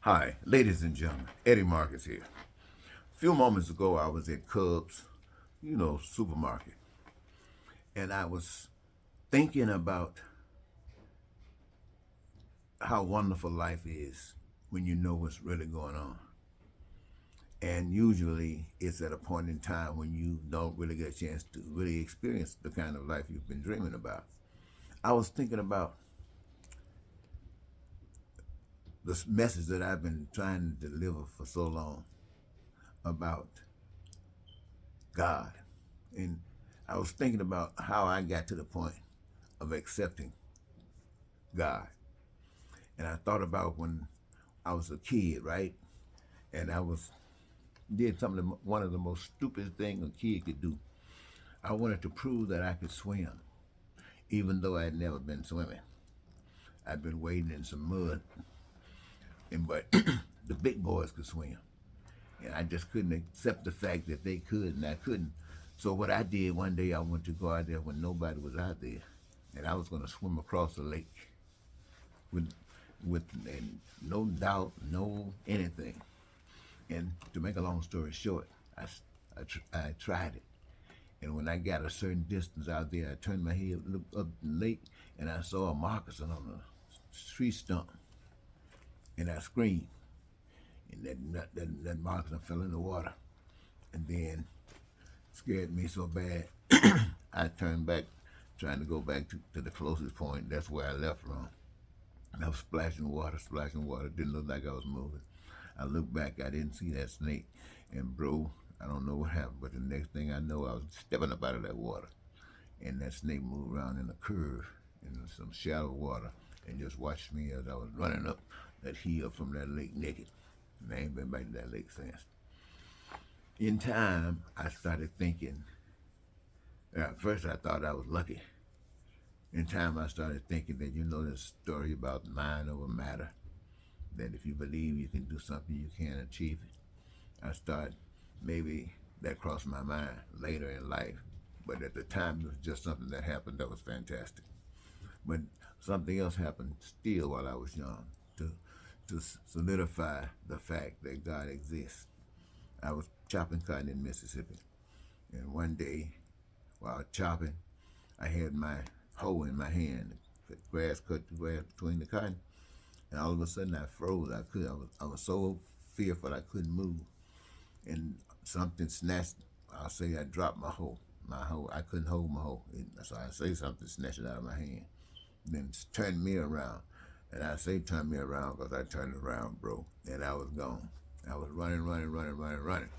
Hi, ladies and gentlemen. Eddie Marcus here. A few moments ago, I was at Cub's, supermarket, and I was thinking about how wonderful life is when you know what's really going on. And usually, it's at a point in time when you don't really get a chance to really experience the kind of life you've been dreaming about. I was thinking about this message that I've been trying to deliver for so long about God. And I was thinking about how I got to the point of accepting God. And I thought about when I was a kid, right? And I was did something one of the most stupid things a kid could do. I wanted to prove that I could swim, even though I had never been swimming. I'd been wading in some mud, and but the big boys could swim, and I just couldn't accept the fact that they could and I couldn't. So what I did one day, I wanted to go out there when nobody was out there, and I was going to swim across the lake with and no doubt, no anything. And to make a long story short, I tried it. And when I got a certain distance out there, I turned my head, looked up the lake, and I saw a moccasin on a tree stump. And I screamed. And that moccasin fell in the water. And then scared me so bad, I turned back, trying to go back to the closest point. That's where I left from. I was splashing water. Didn't look like I was moving. I looked back, I didn't see that snake. And bro, I don't know what happened, but the next thing I know, I was stepping up out of that water. And that snake moved around in a curve in some shallow water and just watched me as I was running up that hill from that lake naked. And I ain't been back to that lake since. In time, I started thinking, at first I thought I was lucky. In time, I started thinking that this story about mind over matter, that if you believe you can do something, you can achieve it. I started, maybe that crossed my mind later in life, but at the time it was just something that happened that was fantastic. But something else happened still while I was young to solidify the fact that God exists. I was chopping cotton in Mississippi, and one day while chopping, I had my hoe in my hand, cut the grass between the cotton, and all of a sudden I froze. I was so fearful I couldn't move, and something snatched. I'll say I dropped my hoe. I couldn't hold my hoe. So I say something snatched it out of my hand. Then turned me around. And I say turn me around because I turned around, bro. And I was gone. I was running.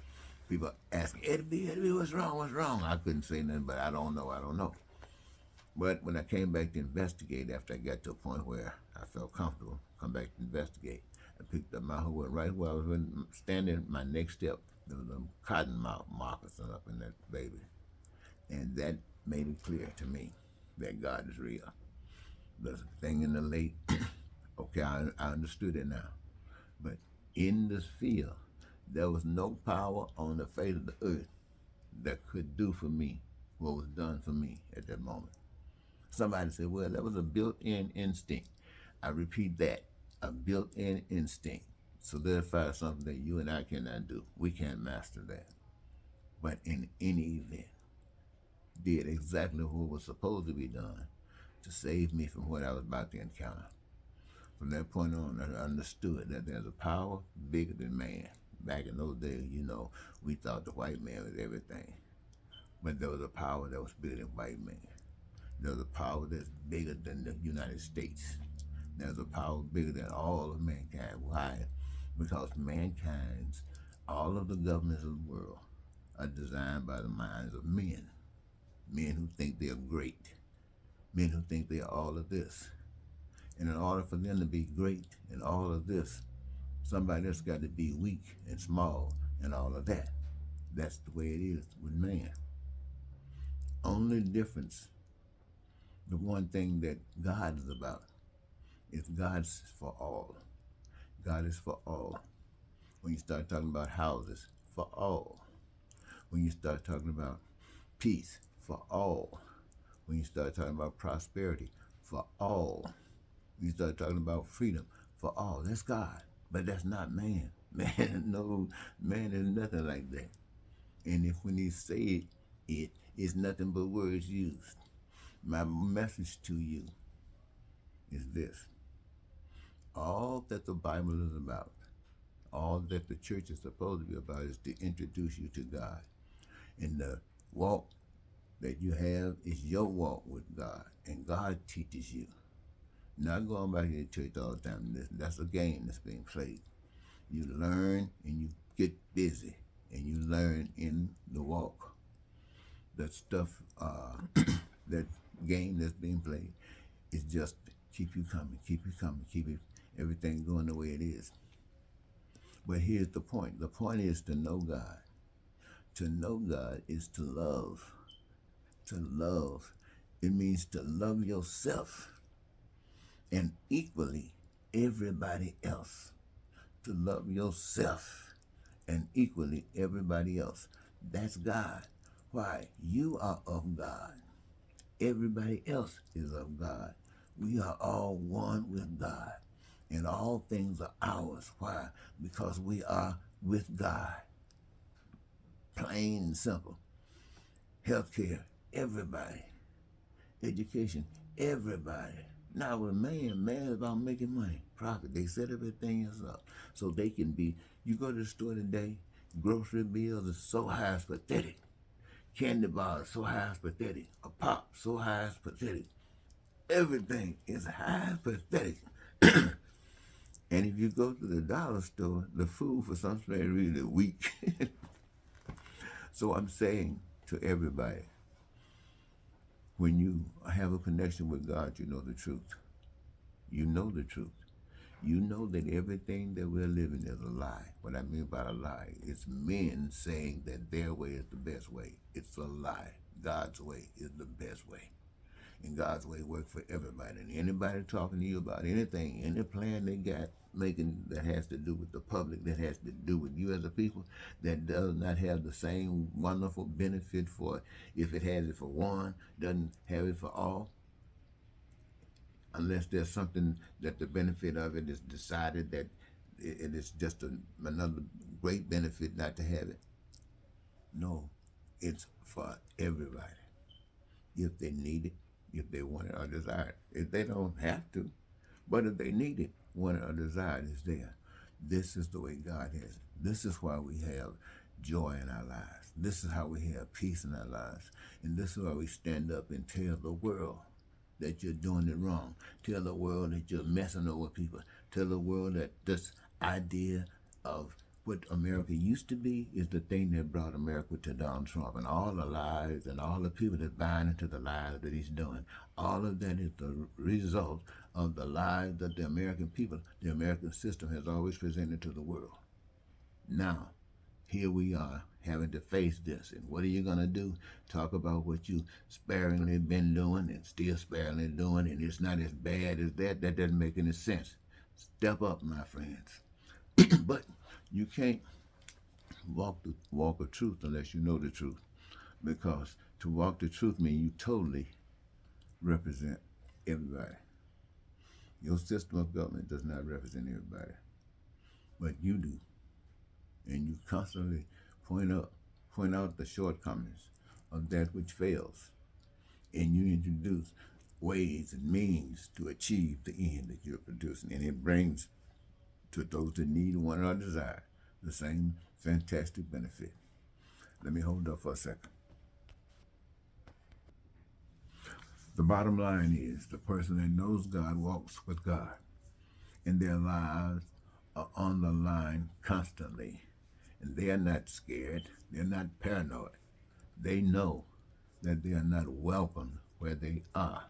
People asking, Eddie, what's wrong? What's wrong? I couldn't say nothing, but I don't know. But when I came back to investigate, after I got to a point where I felt comfortable, come back to investigate, I picked up my hoe and right where I was standing, my next step, there was a cottonmouth moccasin up in that baby. And that made it clear to me that God is real. There's a thing in the lake. Okay, I understood it now. But in this field, there was no power on the face of the earth that could do for me what was done for me at that moment. Somebody said, well, that was a built in instinct. I repeat that, a built in instinct. Solidify something that you and I cannot do. We can't master that. But in any event, did exactly what was supposed to be done to save me from what I was about to encounter. From that point on, I understood that there's a power bigger than man. Back in those days, we thought the white man was everything. But there was a power that was bigger than white man. There's a power that's bigger than the United States. There's a power bigger than all of mankind. Why? Because mankind's, all of the governments of the world are designed by the minds of men. Men who think they're great. Men who think they're all of this. And in order for them to be great in all of this, somebody else got to be weak and small and all of that. That's the way it is with man. Only difference, the one thing that God is about, is God's for all. God is for all. When you start talking about houses, for all. When you start talking about peace, for all. When you start talking about prosperity, for all. When you start talking about freedom, for all. That's God. But that's not man. Man, no, man is nothing like that. And if when he said it, it's nothing but words used. My message to you is this: all that the Bible is about, all that the church is supposed to be about, is to introduce you to God. And the walk that you have is your walk with God, and God teaches you. Not going back to church all the time. That's a game that's being played. You learn and you get busy, and you learn in the walk. That stuff, that game that's being played, is just keep you coming, keep it, everything going the way it is. But here's the point. The point is to know God. To know God is to love. To love. It means to love yourself and equally everybody else. To love yourself and equally everybody else. That's God. Why? You are of God. Everybody else is of God. We are all one with God. And all things are ours. Why? Because we are with God. Plain and simple. Healthcare, everybody. Education, everybody. Now with man is about making money, profit. They set everything else up so they can be. You go to the store today, grocery bills are so high it's pathetic. Candy bars so high it's pathetic. A pop so high it's pathetic. Everything is high as pathetic. And if you go to the dollar store, the food for some strange reason is weak. So I'm saying to everybody, when you have a connection with God, you know the truth. You know the truth. You know that everything that we're living is a lie. What I mean by a lie, it's men saying that their way is the best way. It's a lie. God's way is the best way. And God's way works for everybody. And anybody talking to you about anything, any plan they got making that has to do with the public, that has to do with you as a people, that does not have the same wonderful benefit for, if it has it for one, doesn't have it for all, unless there's something that the benefit of it is decided that it is just another great benefit not to have it. No, it's for everybody. If they need it, if they want it or desire it. If they don't have to, but if they need it, want it or desire it, is there. This is the way God has it. This is why we have joy in our lives. This is how we have peace in our lives. And this is why we stand up and tell the world that you're doing it wrong. Tell the world that you're messing over people. Tell the world that this idea of what America used to be is the thing that brought America to Donald Trump, and all the lies and all the people that buying into the lies that he's doing. All of that is the result of the lies that the American people, the American system has always presented to the world. Now, here we are having to face this. And what are you going to do? Talk about what you sparingly been doing and still sparingly doing, and it's not as bad as that? That doesn't make any sense. Step up, my friends. But you can't walk the walk of truth unless you know the truth. Because to walk the truth means you totally represent everybody. Your system of government does not represent everybody, but you do. And you constantly point out the shortcomings of that which fails. And you introduce ways and means to achieve the end that you're producing. And it brings to those that need, want, or desire the same fantastic benefit. Let me hold up for a second. The bottom line is the person that knows God walks with God, and their lives are on the line constantly. And they are not scared. They're not paranoid. They know that they are not welcome where they are,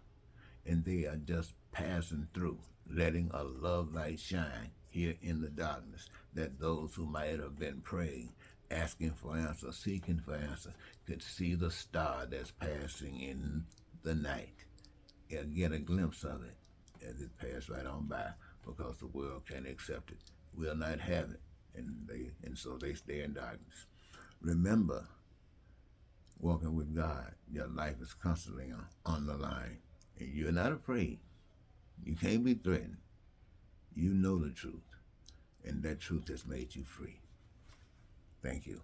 and they are just passing through, letting a love light shine here in the darkness, that those who might have been praying, asking for answer, seeking for answer, could see the star that's passing in the night and get a glimpse of it as it passed right on by, because the world can't accept it, will not have it, and so they stay in darkness. Remember, walking with God, your life is constantly on the line, and you're not afraid. You can't be threatened. You know the truth, and that truth has made you free. Thank you.